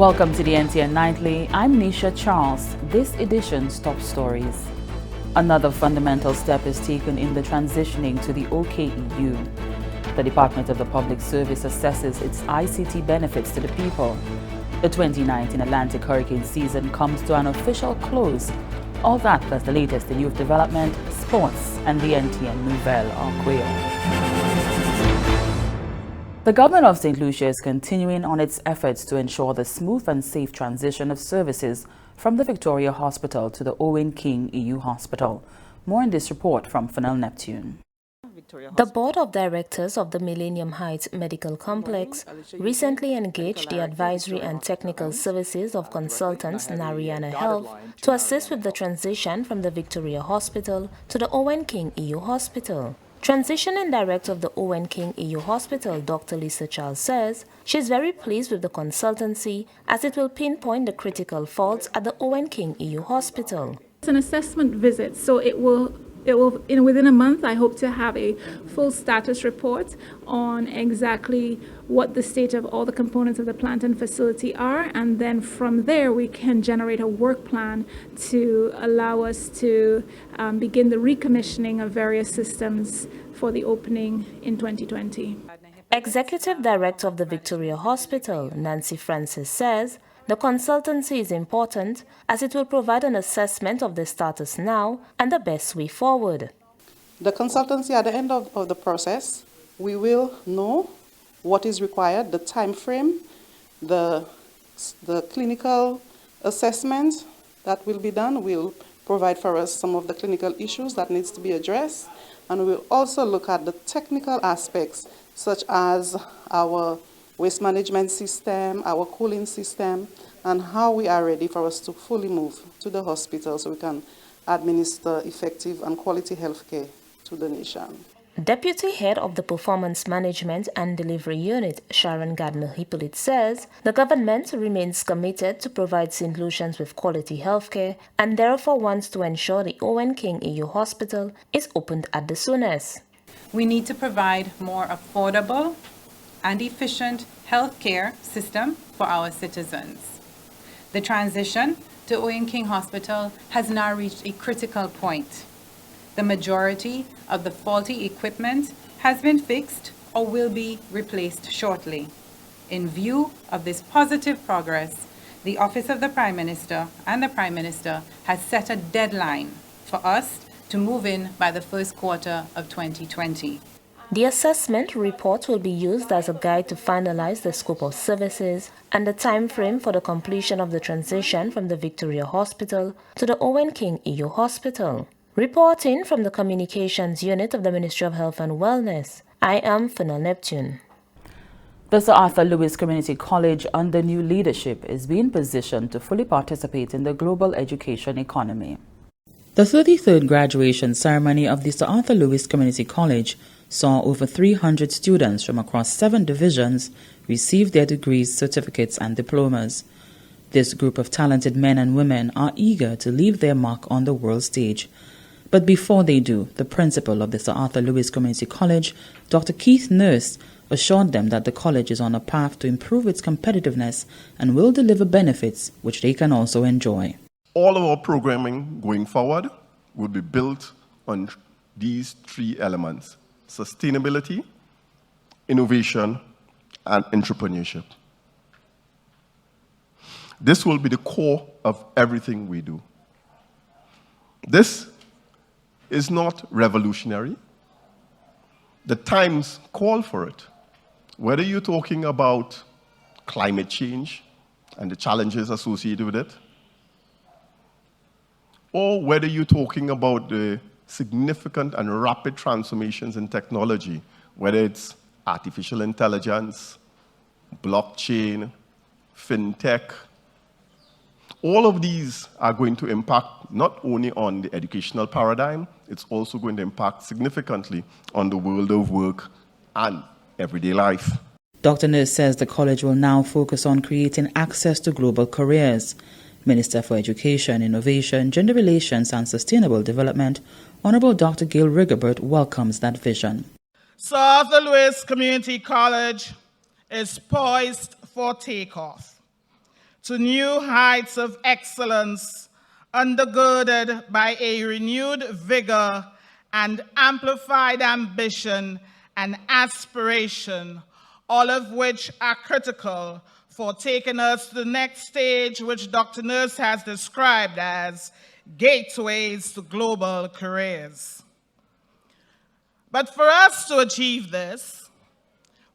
Welcome to the NTN Nightly. I'm Lucia Charles. This edition's top stories. Another fundamental step is taken in the transitioning to the OKEU. The Department of the Public Service assesses its ICT benefits to the people. The 2019 Atlantic hurricane season comes to an official close. All that plus the latest in youth development, sports, and the NTN Nouvelle en Creole. The government of St. Lucia is continuing on its efforts to ensure the smooth and safe transition of services from the Victoria Hospital to the Owen King EU Hospital. More in this report from Fennel Neptune. The Board of Directors of the Millennium Heights Medical Complex recently engaged the advisory and technical services of consultants Nariana Health to assist with the transition from the Victoria Hospital to the Owen King EU Hospital. Transitioning Director of the Owen King EU Hospital, Dr. Lucia Charles, says she is very pleased with the consultancy as it will pinpoint the critical faults at the Owen King EU Hospital. It's an assessment visit, so it will within a month I hope to have a full status report on exactly what the state of all the components of the plant and facility are, and then from there we can generate a work plan to allow us to begin the recommissioning of various systems for the opening in 2020. Executive Director of the Victoria Hospital, Nancy Francis, says the consultancy is important as it will provide an assessment of the status now and the best way forward. The consultancy, at the end of the process, we will know what is required, the time frame, the clinical assessment that will be done will provide for us some of the clinical issues that needs to be addressed, and we'll also look at the technical aspects such as our waste management system, our cooling system, and how we are ready for us to fully move to the hospital so we can administer effective and quality health care to the nation. Deputy Head of the Performance Management and Delivery Unit, Sharon Gardner-Hippolyte, says the government remains committed to provide St. Lucians with quality health care and therefore wants to ensure the Owen King EU Hospital is opened at the soonest. We need to provide more affordable and efficient healthcare system for our citizens. The transition to Owen King Hospital has now reached a critical point. The majority of the faulty equipment has been fixed or will be replaced shortly. In view of this positive progress, the Office of the Prime Minister and the Prime Minister has set a deadline for us to move in by the first quarter of 2020. The assessment report will be used as a guide to finalize the scope of services and the time frame for the completion of the transition from the Victoria Hospital to the Owen King EU Hospital. Reporting from the Communications Unit of the Ministry of Health and Wellness, I am Fennel Neptune. The Sir Arthur Lewis Community College, under new leadership, is being positioned to fully participate in the global education economy. The 33rd graduation ceremony of the Sir Arthur Lewis Community College saw over 300 students from across 7 divisions receive their degrees, certificates, and diplomas. This group of talented men and women are eager to leave their mark on the world stage. But before they do, the principal of the Sir Arthur Lewis Community College, Dr. Keith Nurse, assured them that the college is on a path to improve its competitiveness and will deliver benefits which they can also enjoy. All of our programming going forward will be built on these 3 elements: sustainability, innovation, and entrepreneurship. This will be the core of everything we do. This is not revolutionary. The times call for it. Whether you're talking about climate change and the challenges associated with it, or whether you're talking about the significant and rapid transformations in technology, whether it's artificial intelligence, blockchain, fintech, all of these are going to impact not only on the educational paradigm, it's also going to impact significantly on the world of work and everyday life. Dr. Nurse says the college will now focus on creating access to global careers. Minister for Education, Innovation, Gender Relations and Sustainable Development, Honorable Dr. Gail Rigobert, welcomes that vision. Sir Arthur Lewis Community College is poised for takeoff. to new heights of excellence, undergirded by a renewed vigor and amplified ambition and aspiration, all of which are critical for taking us to the next stage, which Dr. Nurse has described as gateways to global careers. But for us to achieve this,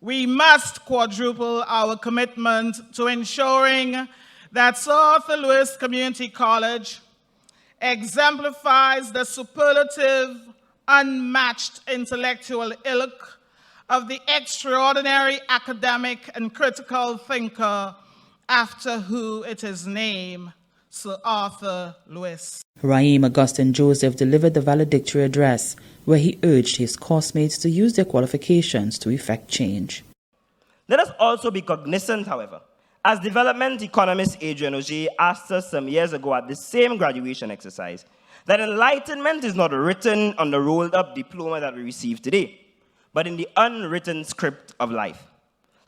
we must quadruple our commitment to ensuring that Sir Arthur Lewis Community College exemplifies the superlative, unmatched intellectual ilk of the extraordinary academic and critical thinker after who it is named, Sir Arthur Lewis. Raheem Gaston Joseph delivered the valedictory address, where he urged his coursemate to use their qualifications to effect change. Let us also be cognizant, however, as development economist Adrian Ogier asked us some years ago at the same graduation exercise, that enlightenment is not written on the rolled-up diploma that we receive today, but in the unwritten script of life.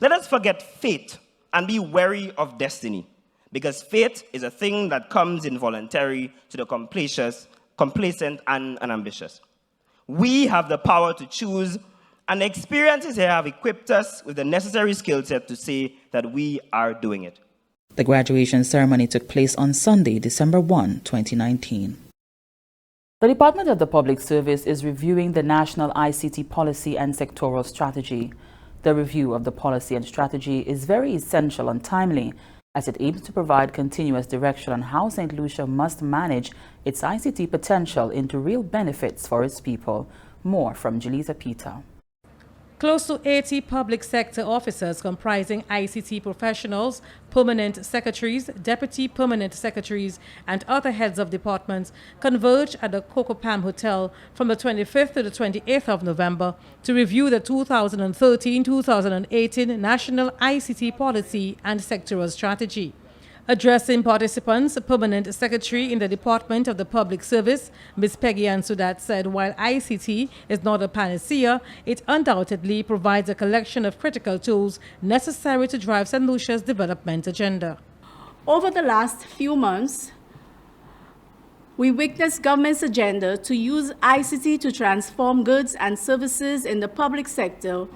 Let us forget fate and be wary of destiny, because fate is a thing that comes involuntary to the complacent and unambitious. We have the power to choose, and the experiences here have equipped us with the necessary skill set to say that we are doing it. The graduation ceremony took place on Sunday, December 1, 2019. The Department of the Public Service is reviewing the National ICT Policy and Sectoral Strategy. The review of the policy and strategy is very essential and timely, as it aims to provide continuous direction on how St. Lucia must manage its ICT potential into real benefits for its people. More from Jelisa Peter. Close to 80 public sector officers comprising ICT professionals, permanent secretaries, deputy permanent secretaries, and other heads of departments converge at the Coco Palm Hotel from the 25th to the 28th of November to review the 2013-2018 National ICT Policy and Sectoral Strategy. Addressing participants, Permanent Secretary in the Department of the Public Service, Ms. Peggy Ann Sudat, said while ICT is not a panacea, it undoubtedly provides a collection of critical tools necessary to drive St. Lucia's development agenda. Over the last few months, we witnessed government's agenda to use ICT to transform goods and services in the public sector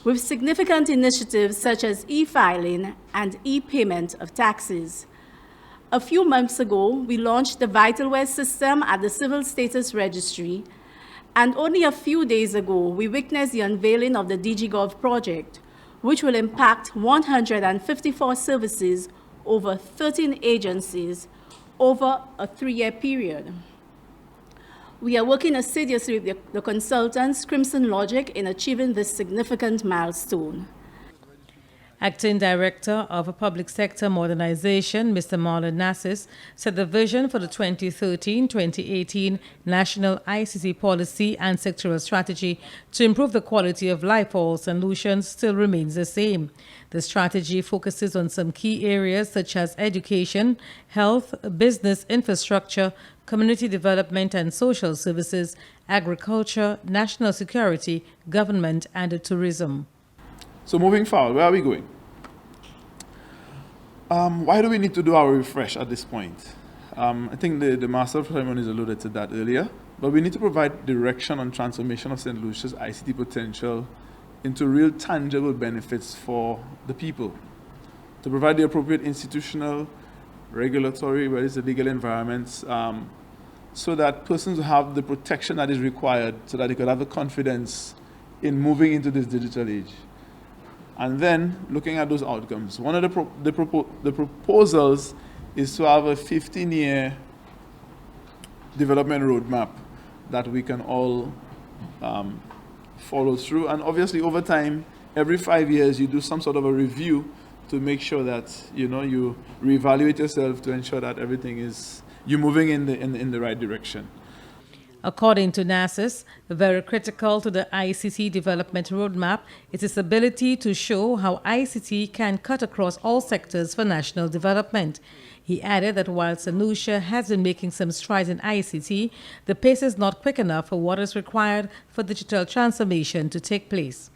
with significant initiatives such as e-filing and e-payment of taxes. A few months ago, we launched the VitalWare system at the Civil Status Registry, and only a few days ago, we witnessed the unveiling of the DigiGov project, which will impact 154 services over 13 agencies over a 3-year period. We are working assiduously with the consultants, Crimson Logic, in achieving this significant milestone. Acting Director of Public Sector Modernization, Mr. Marlon Nassis, said the vision for the 2013-2018 National ICT Policy and Sectoral Strategy to improve the quality of life for all St. Lucians still remains the same. The strategy focuses on some key areas such as education, health, business infrastructure, community development and social services, agriculture, national security, government, and tourism. So moving forward, where are we going? Why do we need to do our refresh at this point? I think the Master of Ceremonies alluded to that earlier, but we need to provide direction on transformation of St. Lucia's ICT potential into real tangible benefits for the people, to provide the appropriate institutional, regulatory, where is the legal environments, so that persons have the protection that is required so that they could have the confidence in moving into this digital age. And then looking at those outcomes. One of the proposals is to have a 15-year development roadmap that we can all follow through. And obviously over time, every 5 years, you do some sort of a review to make sure that you reevaluate yourself to ensure that everything is, you're moving in the right direction. According to NASIS, very critical to the ICT development roadmap is its ability to show how ICT can cut across all sectors for national development. He added that while St. Lucia has been making some strides in ICT, the pace is not quick enough for what is required for digital transformation to take place.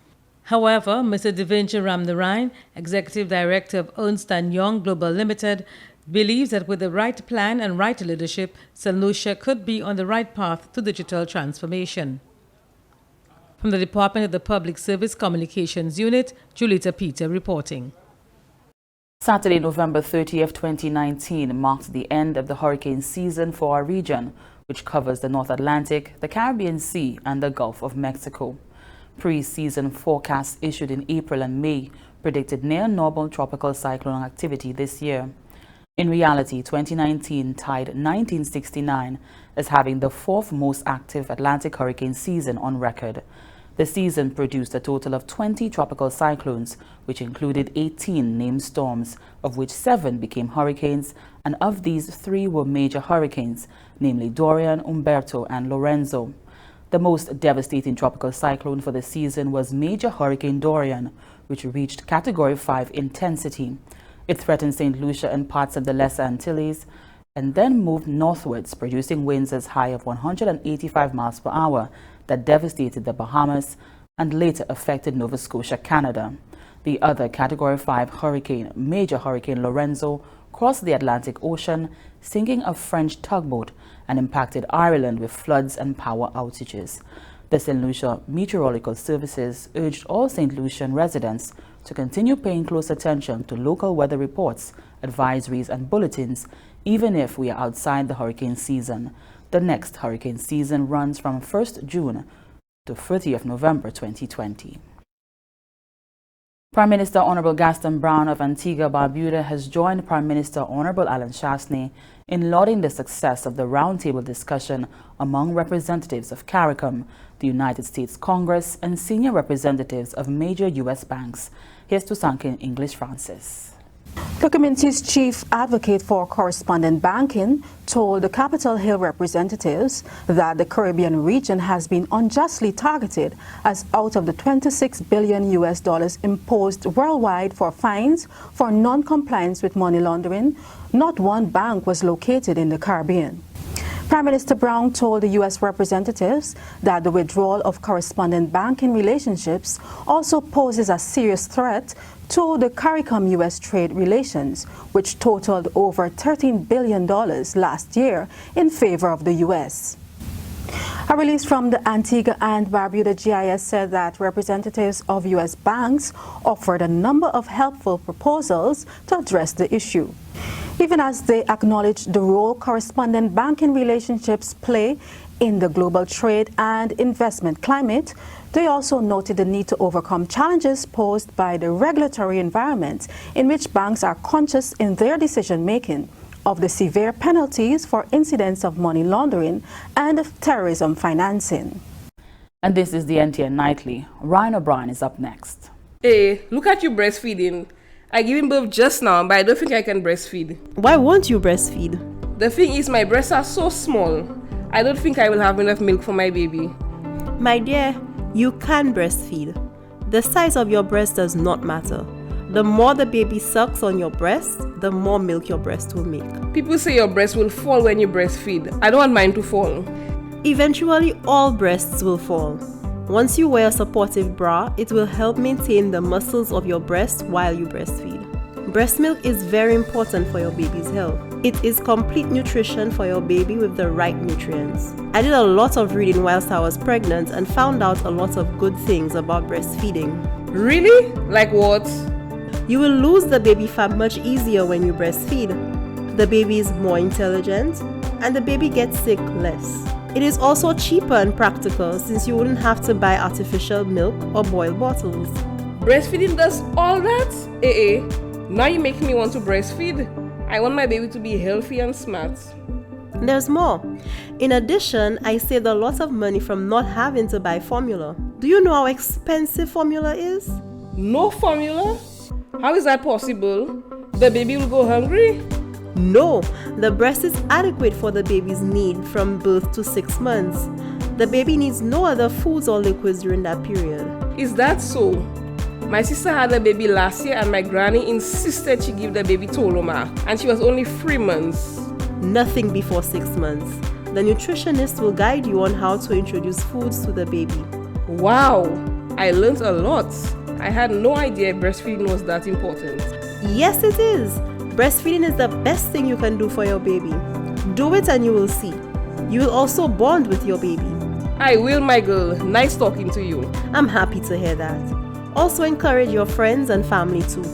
However, Mr. Devinci Ramnarayan, Executive Director of Ernst & Young Global Limited, believes that with the right plan and right leadership, St. Lucia could be on the right path to digital transformation. From the Department of the Public Service Communications Unit, Julita Peter reporting. Saturday, November 30th, 2019 marked the end of the hurricane season for our region, which covers the North Atlantic, the Caribbean Sea and the Gulf of Mexico. Pre-season forecasts issued in April and May predicted near-normal tropical cyclone activity this year. In reality, 2019 tied 1969 as having the fourth most active Atlantic hurricane season on record. The season produced a total of 20 tropical cyclones, which included 18 named storms, of which 7 became hurricanes, and of these 3 were major hurricanes, namely Dorian, Umberto, and Lorenzo. The most devastating tropical cyclone for the season was Major Hurricane Dorian, which reached Category 5 intensity. It threatened St. Lucia and parts of the Lesser Antilles, and then moved northwards, producing winds as high of 185 miles per hour that devastated the Bahamas and later affected Nova Scotia, Canada. The other Category 5 hurricane, Major Hurricane Lorenzo, crossed the Atlantic Ocean, sinking a French tugboat and impacted Ireland with floods and power outages. The St. Lucia Meteorological Services urged all St. Lucian residents to continue paying close attention to local weather reports, advisories and bulletins, even if we are outside the hurricane season. The next hurricane season runs from 1st June to 30th November 2020. Prime Minister Honorable Gaston Brown of Antigua Barbuda has joined Prime Minister Honorable Alan Chastanet in lauding the success of the roundtable discussion among representatives of CARICOM, the United States Congress, and senior representatives of major U.S. banks. Here's Tusanke in English Francis. The community's chief advocate for correspondent banking told the Capitol Hill representatives that the Caribbean region has been unjustly targeted, as out of the $26 billion imposed worldwide for fines for non-compliance with money laundering, not one bank was located in the Caribbean. Prime Minister Brown told the U.S. representatives that the withdrawal of correspondent banking relationships also poses a serious threat to the CARICOM-U.S. trade relations, which totaled over $13 billion last year in favor of the U.S. A release from the Antigua and Barbuda GIS said that representatives of U.S. banks offered a number of helpful proposals to address the issue. Even as they acknowledged the role correspondent banking relationships play in the global trade and investment climate, they also noted the need to overcome challenges posed by the regulatory environment in which banks are conscious in their decision-making of the severe penalties for incidents of money laundering and of terrorism financing. And this is the NTN Nightly. Ryan O'Brien is up next. Hey, look at you breastfeeding. I gave him birth just now, but I don't think I can breastfeed. Why won't you breastfeed? The thing is, my breasts are so small. I don't think I will have enough milk for my baby. My dear, you can breastfeed. The size of your breast does not matter. The more the baby sucks on your breast, the more milk your breast will make. People say your breast will fall when you breastfeed. I don't want mine to fall. Eventually, all breasts will fall. Once you wear a supportive bra, it will help maintain the muscles of your breast while you breastfeed. Breast milk is very important for your baby's health. It is complete nutrition for your baby with the right nutrients. I did a lot of reading whilst I was pregnant and found out a lot of good things about breastfeeding. Really? Like what? You will lose the baby fat much easier when you breastfeed. The baby is more intelligent and the baby gets sick less. It is also cheaper and practical since you wouldn't have to buy artificial milk or boiled bottles. Breastfeeding does all that? Now you make me want to breastfeed. I want my baby to be healthy and smart. There's more. In addition, I saved a lot of money from not having to buy formula. Do you know how expensive formula is? No formula? How is that possible? The baby will go hungry? No, the breast is adequate for the baby's need from birth to 6 months. The baby needs no other foods or liquids during that period. Is that so? My sister had a baby last year and my granny insisted she give the baby Toloma, and she was only 3 months. Nothing before 6 months. The nutritionist will guide you on how to introduce foods to the baby. Wow! I learned a lot. I had no idea breastfeeding was that important. Yes, it is. Breastfeeding is the best thing you can do for your baby. Do it and you will see. You will also bond with your baby. I will, my girl. Nice talking to you. I'm happy to hear that. Also encourage your friends and family too.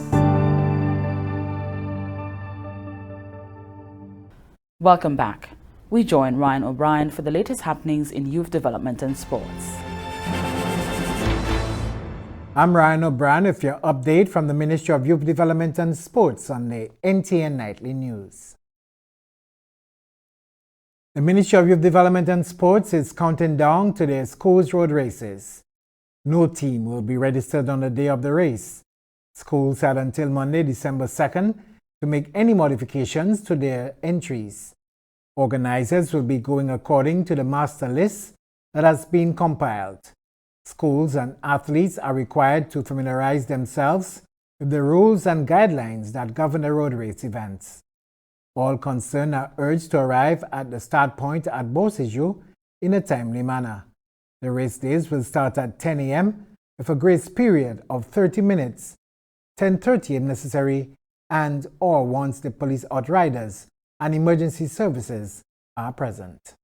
Welcome back. We join Ryan O'Brien for the latest happenings in youth development and sports. I'm Ryan O'Brien with your update from the Ministry of Youth Development and Sports on the NTN Nightly News. The Ministry of Youth Development and Sports is counting down to their schools road races. No team will be registered on the day of the race. Schools had until Monday, December 2nd to make any modifications to their entries. Organizers will be going according to the master list that has been compiled. Schools and athletes are required to familiarize themselves with the rules and guidelines that govern the road race events. All concerned are urged to arrive at the start point at Beauséjour in a timely manner. The race days will start at 10 a.m. with a grace period of 30 minutes, 10:30 if necessary, and or once the police outriders and emergency services are present.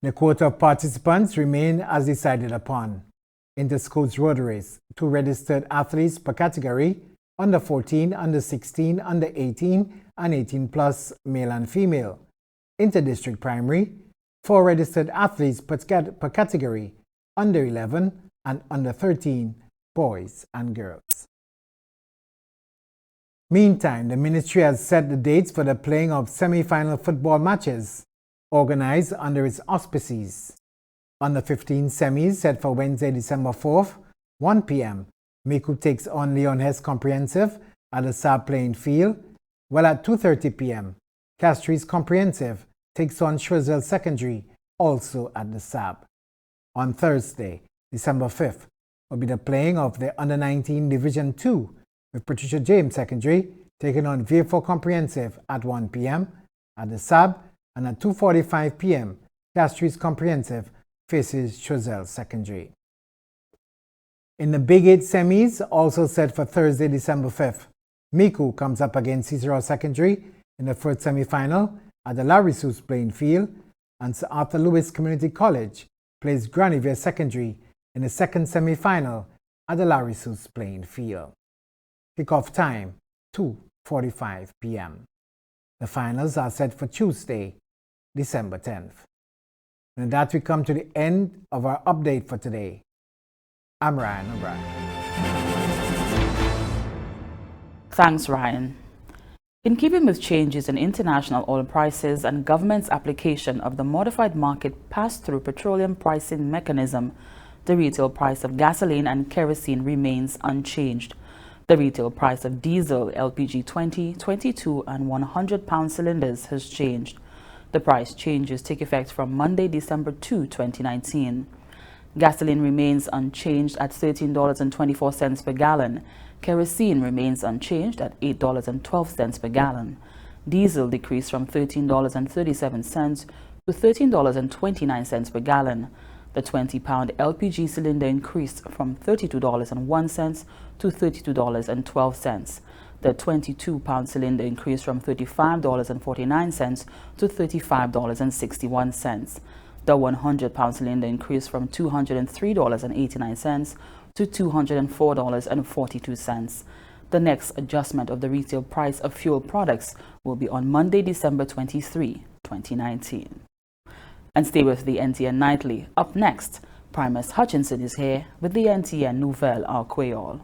The quota of participants remain as decided upon. Inter-schools road race, 2 registered athletes per category, under 14, under 16, under 18, and 18 plus male and female. Inter-district primary, 4 registered athletes per category, under 11 and under 13, boys and girls. Meantime, the ministry has set the dates for the playing of semi-final football matches organized under its auspices. On the 15 semis set for Wednesday, December 4th, 1 p.m., Miku takes on Leon Hess Comprehensive at the SAB playing field, while at 2:30 p.m., Castries Comprehensive takes on Choiseul Secondary, also at the SAB. On Thursday, December 5th, will be the playing of the Under-19 Division 2, with Patricia James Secondary taking on Vieux-Fort Comprehensive at 1 p.m. at the SAB, and at 2:45 p.m., Castries Comprehensive faces Choiseul Secondary. In the Big 8 semis, also set for Thursday, December 5th, Miku comes up against Cicero Secondary in the first semi-final at the Larry Seuss playing field, and Sir Arthur Lewis Community College plays Granivier Secondary in the second semi-final at the Larry Seuss playing field. Kickoff time, 2:45 p.m. The finals are set for Tuesday, December 10th. And with that, we come to the end of our update for today. I'm Ryan O'Brien. Thanks, Ryan. In keeping with changes in international oil prices and government's application of the modified market pass-through petroleum pricing mechanism, the retail price of gasoline and kerosene remains unchanged. The retail price of diesel, LPG 20, 22 and 100-pound cylinders has changed. The price changes take effect from Monday, December 2, 2019. Gasoline remains unchanged at $13.24 per gallon. Kerosene remains unchanged at $8.12 per gallon. Diesel decreased from $13.37 to $13.29 per gallon. The 20-pound LPG cylinder increased from $32.01 to $32.12. The 22-pound cylinder increased from $35.49 to $35.61. The 100-pound cylinder increased from $203.89 to $204.42. The next adjustment of the retail price of fuel products will be on Monday, December 23, 2019. And stay with the NTN Nightly. Up next, Primus Hutchinson is here with the NTN Nouvelle en Creole.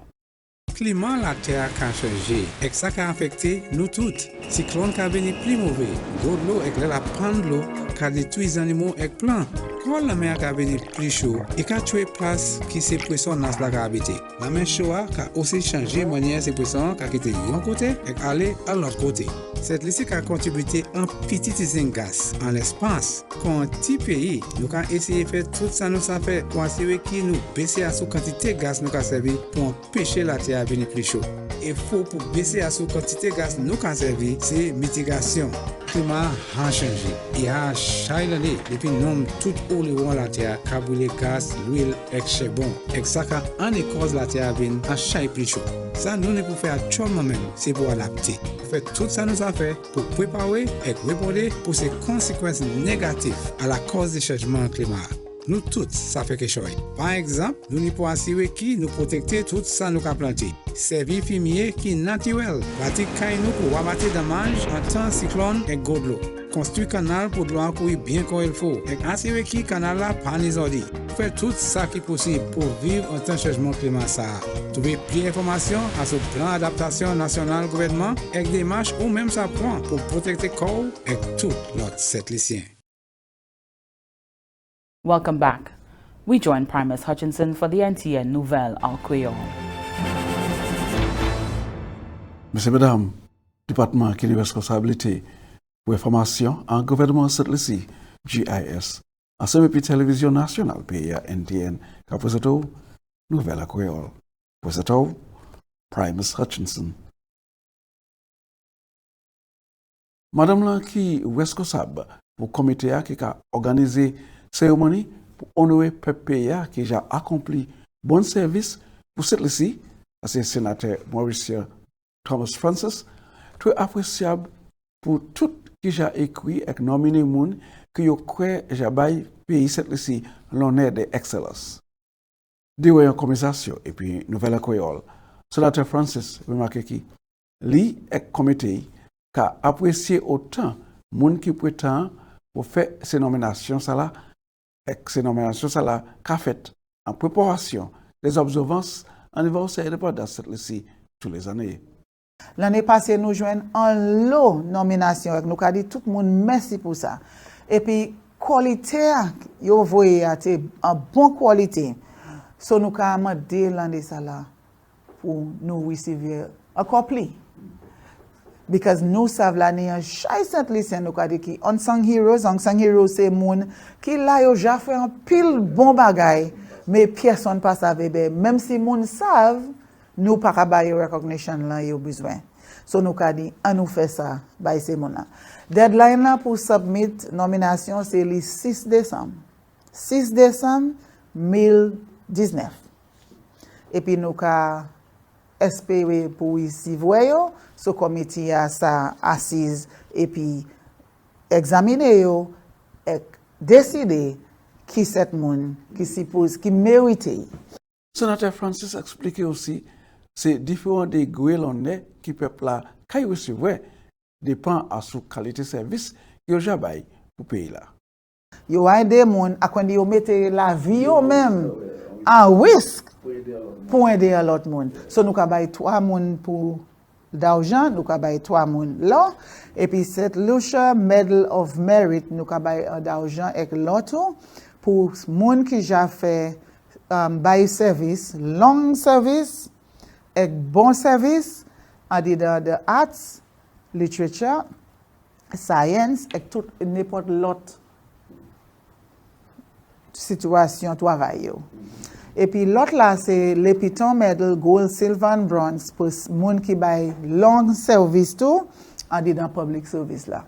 Climat la terre a changé, et ça a affecté nous toutes. Cyclone qui a venu plus mauvais, gros de l'eau et la panne de l'eau qui a détruit les animaux et plein. Quand la mer a venu plus chaud, et qui a tué place qui s'est poisson dans la habité. La mer chaude a aussi changé manière ces poissons qui a quitté d'un côté et aller à l'autre côté. Cette liste a contribué un petit gaz en l'espace. Quand un petit pays, nous avons essayé de faire tout ça nous a fait pour assurer que nous baisser à la quantité de gaz nous a servi pour empêcher la terre à venir plus chaud. et faut pour baisser à sous quantité gaz nous can servir, c'est mitigation. Climat a changé. Et à chaque année, depuis nombre tout haut le vent la terre, cabouler gaz, l'huile, et charbon. Et ça, en cause la terre vient à chaque plus chaud. Ça, nous ne pouvons faire tout même, c'est pour adapter. Fait tout ça nous a fait pour préparer et répondre pour ces conséquences négatives à la cause du changement climatique. Nous tous, ça fait quelque chose. Par exemple, nous ne pouvons assurer qui nous protecter tout ça nous a planté. Servir fumier qui est naturel. Bâtir nous pour abattre dommages en temps cyclone et goutte d'eau. Construire canal pour de l'eau courir bien comme il faut. Et assurer qui canal là pas les ordis. Faire tout ça qui est possible pour vivre en temps de changement climatique. Trouver plus d'informations à ce plan d'adaptation national gouvernement et des démarches ou même ça prend pour protéger le corps et tout l'autre satellitien. Welcome back. We join Primus Hutchinson for the NTN Nouvelle en Creole. Monsieur, Madame, département qui a la responsabilité pour l'information en gouvernement satellite GIS, ensemble avec télévision nationale pays NTN, qui a présenté Nouvelle en Creole. Présenté Primus Hutchinson. Madame là qui est responsable pour le comité qui a organisé cérémonie pour honorer PPA qui a accompli bon service pour cette liste, c'est le sénateur Maurice Thomas Francis, très appréciable pour tout qui a écrit et nominé moun qui a créé le pays cette liste l'honneur d'excellence. Deux en conversation et puis nouvelle créole, sénateur Francis remarque qui lui et comité qui a apprécié autant moun qui prétend pour faire ces nominations ça là. Ces nominations ça qu'a fait en préparation des observances anniversaire indépendance cette ici tous les années. L'année passée nous joignons en lot nomination avec nous a dit tout le monde merci pour ça. Et puis qualité yo voyez en bonne qualité. So nous a demandé l'année ça là pour nous recevoir encore plus. Because nous savons l'année chaque Saint-Lucien nous a dit qui unsung heroes c'est moun qui là yo ja fait un pile bon bagay mais personne pas savait même si moun savent nous pas ka bailler recognition là yo besoin. So nous a dit on nous fait ça by ces moun là. Deadline là pour submit nomination c'est le 6 décembre. 6 décembre 2019. Et puis nous a espérer pour ici voyo ce comité a sa assise et puis examiner yo et décider qui cette monde qui suppose qui mérite. Sénateur Francis expliquait aussi c'est différents degrés l'on qui peuple là quand recevoir dépend à sous qualité service yo jabay pour pays là. Yo aider monde à quand yo mettre la vie yo même en risque pour aider l'autre monde. So nous ka bay 3 monde pour d'argent, nous ka bay 3 monde là et puis cette Lucia Medal of Merit nous ka bay d'argent avec l'autre pour monde qui ja fait bay service, long service et bon service en dedans de arts, literature, science et tout n'importe l'autre situation travail. Et puis l'autre là c'est le Piton Medal Gold, Silver and Bronze pour moun qui bay long service tout en dedans public service là.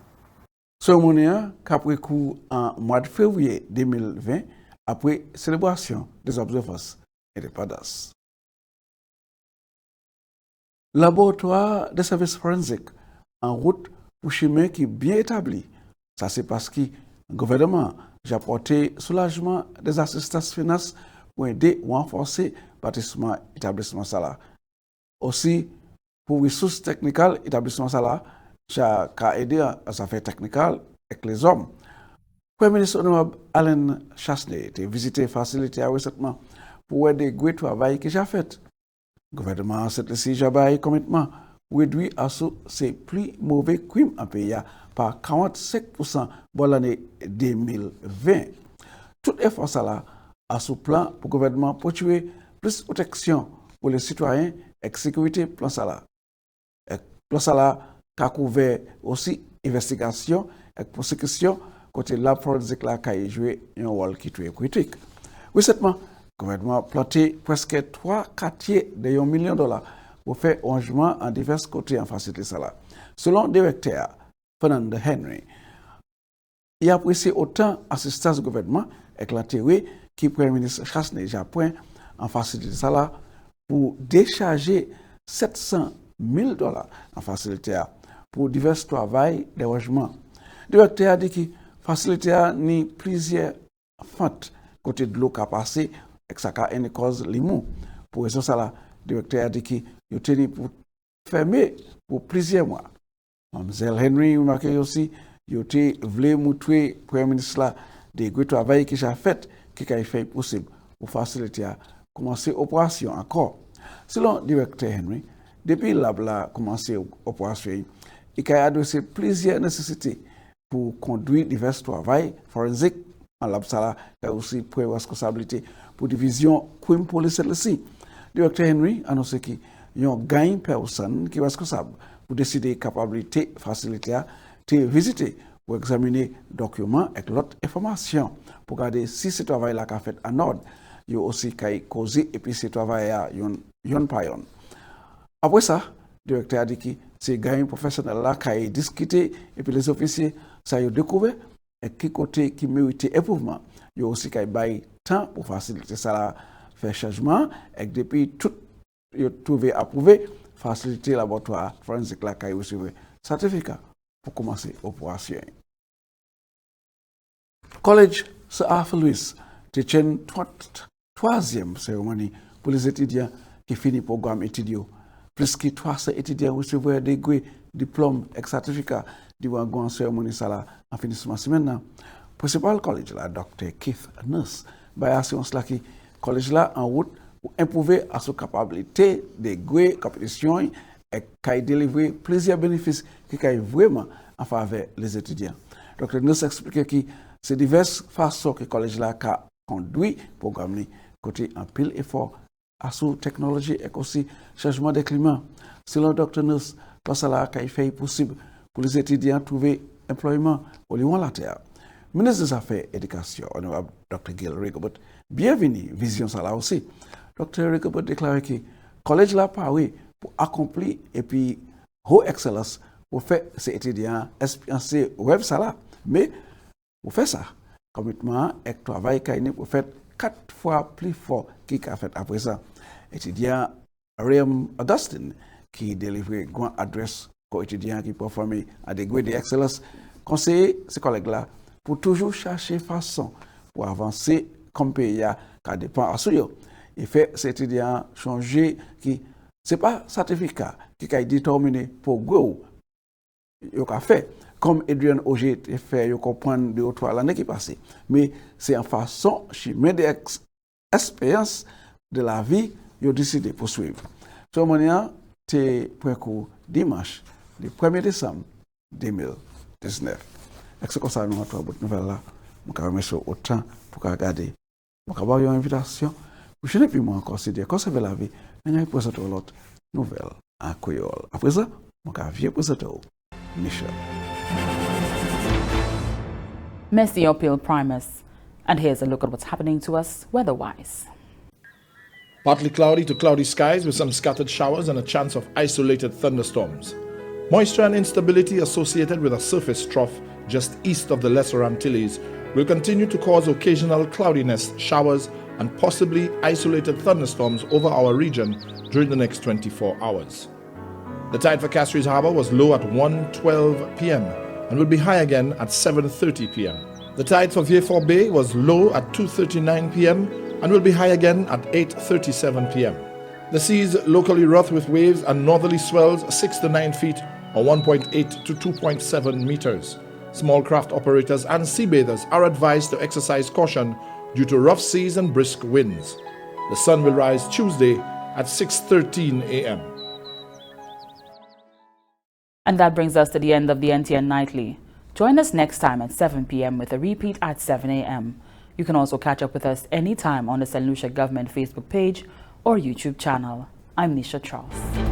Cérémonie qui a pris cours en mois de février 2020 après célébration des observances indépendance. Laboratoire de services forensiques en route pour chemin qui est bien établi. Ça c'est parce que le gouvernement a apporté soulagement des assistances finances pour aider ou renforcer l'établissement ça. Aussi, pour ressources techniques, l'établissement ça j'ai aidé à sa affaires techniques avec les hommes. Le Premier ministre honorable Alain Chasney a visité la facilité récemment pour aider le gros travail que j'ai fait. Le gouvernement a fait commitment pour réduire à ces plus mauvais crimes en pays par 45% pour l'année 2020. Tout effort ça à ce plan pour le gouvernement pour tuer plus de protection pour les citoyens et sécurité plan ça. Plan ça a couvert aussi investigation et prosecution côté la forensique là qui a joué un rôle qui est critique. Récemment, le gouvernement a planté presque 3 quartiers de $1 million pour faire rangement en divers côtés en facilité ça. Selon le directeur Fernand Henry, il apprécie autant assistance du gouvernement avec la théorie qui Premier ministre Gaston Japon en facilité ça pour décharger $700 000 en facilité pour divers travail de logement. Le directeur a dit que facilité ni plusieurs fentes côté de l'eau qui a passé et ça a une cause limon. Pour raison ça le directeur a dit que il tenu pour fermer pour plusieurs mois. Mademoiselle Henry remarque aussi il voulait montrer Premier ministre là des gros travail qui a fait qui a fait possible pour faciliter commencer opération encore. Selon le directeur Henry, depuis la commencé opération, il a adressé plusieurs nécessités pour conduire divers travail forensiques en l'absala et aussi pour responsabilité pour division crime police ici. Le directeur Henry a annoncé qu'il y a un gain personne qui est responsable pour décider capacité facilité de visiter pour examiner documents et l'autre information pour regarder si ce travail là qu'a fait en ordre. Il y a aussi qu'à causer et puis ce travail là yon pas yon. Après ça, le directeur a dit que ces gains professionnels là qu'a discuté et puis les officiers ça y a découvert et qui côté qui méritait éprouvement. Il y a aussi qu'à bailler temps pour faciliter ça là faire changement et depuis tout il a trouvé approuvé faciliter laboratoire forensique là qu'a reçu certificat pour commencer l'opération. Collège Sir Arthur Lewis tient troisième cérémonie pour les étudiants qui finissent le programme étudiant. Plus que 300 étudiants recevront des diplômes et certificats durant la cérémonie en finissement de semaine. Principal collège là, Dr. Keith Nurse, assurance là que collège là en route pour improver à sa capacité de compétition et qui délivrer plusieurs bénéfices qui sont vraiment en faveur des étudiants. Dr. Nurse explique que c'est diverses façons que le collège là a conduit le programme côté en pile effort à sous technologie et aussi changement de climat. Selon Dr. Nurse, ça là a fait possible pour les étudiants de trouver employement au lieu de la terre. Ministre des Affaires et Éducation, honorable Dr. Gil Rigobert, bienvenue, vision ça là aussi. Dr. Rigobert déclare que le collège là paré pour accomplir et puis haute excellence pour faire ces étudiants expériencer web ça là. Mais pour faire ça, commitment et travail pour faire 4 fois plus fort qu'il a fait après ça. Étudiant Gaston qui délivre une grande adresse aux étudiants qui performent à des grades d'excellence, conseiller ces collègues-là pour toujours chercher façon pour avancer comme pays qui dépend à soi. Et fait ces étudiants changer qui c'est pas certificat qui a déterminé pour go yo ka fait comme Adrian Oger fait yo comprendre de autre l'année qui passée, mais c'est en façon chemin d'expérience de la vie yo décidé de poursuivre. Ce moment c'est pour dimanche le 1er décembre 2019. Est-ce que ça nous a trouvé cette nouvelle là? Je remercie autant pour regarder. Je vais avoir une invitation. Je n'ai plus moi encore considérer conserver la vie. Mais je vais présenter l'autre nouvelle en créole. Après ça, je vais présenter Michel. Messi Uphill Primus. And here's a look at what's happening to us weather-wise. Partly cloudy to cloudy skies with some scattered showers and a chance of isolated thunderstorms. Moisture and instability associated with a surface trough just east of the Lesser Antilles will continue to cause occasional cloudiness, showers, and possibly isolated thunderstorms over our region during the next 24 hours. The tide for Castries Harbour was low at 1:12 p.m. and will be high again at 7:30 p.m. The tide for Vieux-Fort Bay was low at 2:39 p.m. and will be high again at 8:37 p.m. The seas locally rough with waves and northerly swells 6 to 9 feet or 1.8 to 2.7 meters. Small craft operators and sea bathers are advised to exercise caution due to rough seas and brisk winds. The sun will rise Tuesday at 6:13 a.m. And that brings us to the end of the NTN Nightly. Join us next time at 7 p.m. with a repeat at 7 a.m. You can also catch up with us anytime on the St. Lucia Government Facebook page or YouTube channel. I'm Nisha Charles.